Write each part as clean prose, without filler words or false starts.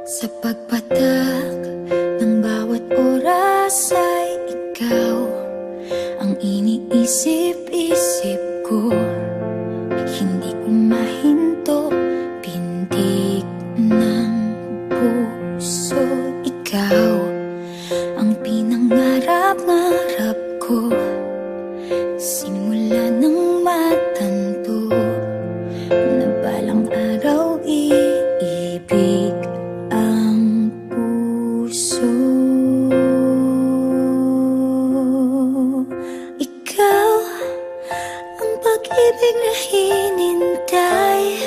Sa pagpatak ng bawat oras ay ikaw ang iniisip-isip ko. Hindi ko mahinto, pintig ng puso. Ikaw ang pinangarap-ngarap ko, simula ng matanto na balang araw iibig ang puso. Ikaw ang pag-ibig na hinintay,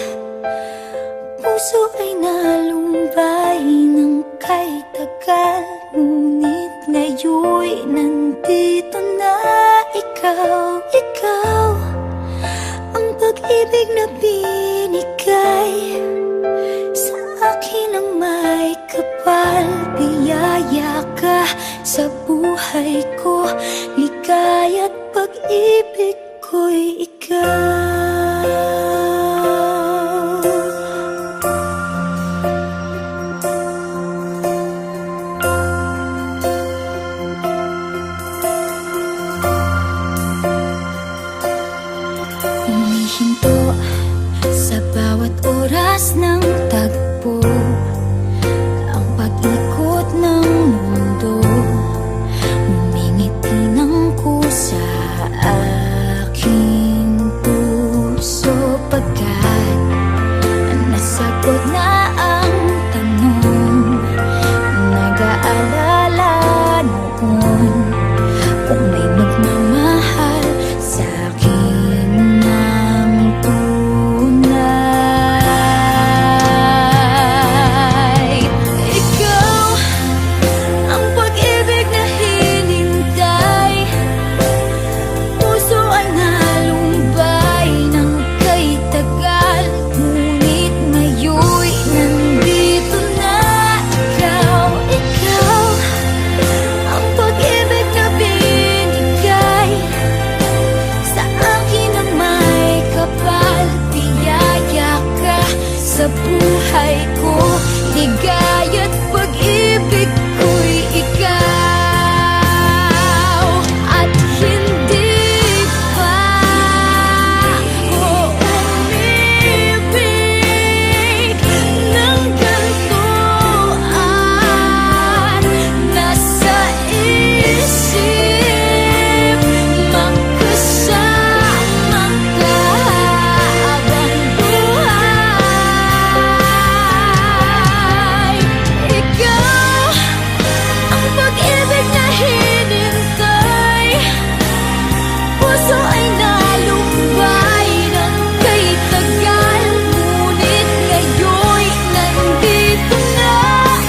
puso ay nalumbay ng kay tagal, ngunit ngayon'y nandito na ikaw. Ikaw ang pag-ibig na binigay sa akin ang may kapal. Biyaya ka sa buhay ko, ligaya't pag-ibig ko'y ikaw. Humihinto sa bawat oras ng tagpo, ang pag-ikot ng mundo, humingiti ng kusa aking puso. Pagkat nasagot na ang tanong, nag-aalala noon kung may magmamahal sa akin ng tunay. Ikaw ang pag-ibig na hinintay, puso ay nalumbay ng kay tagal, ngunit ngayon'y nandito na ikaw. Ikaw ang pag-ibig na binigay sa akin ang may kapal. Biyaya ka sa buhay ko, ligaya't pag-ibig ko'y ikaw. At hindi pa ko umibig ng ganito at nasa isip magkasama ka habang buhay. Ikaw ang pag-ibig na hinintay, puso ay nalumbay ng kay tagal, ngunit ngayon'y nandito na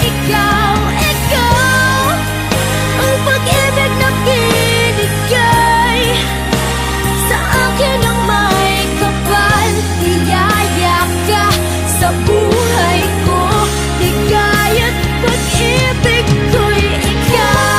ikaw. Ikaw ang pag-ibig na binigay sa akin ang may kapal. Biyaya ka sa buhay ko, ligaya't pag-ibig ko'y ikaw.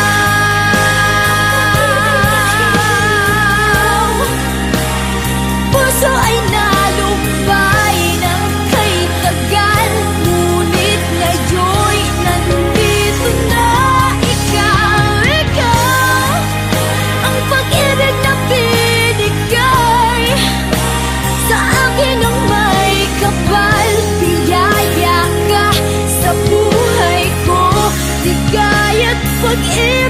Puso ay nalumbay ng kay tagal, ngunit ngayon'y nandito na ikaw. Ikaw ang pag-ibig na binigay sa akin ang may kapal. Biyaya ka sa buhay ko, ligaya't pag-ibig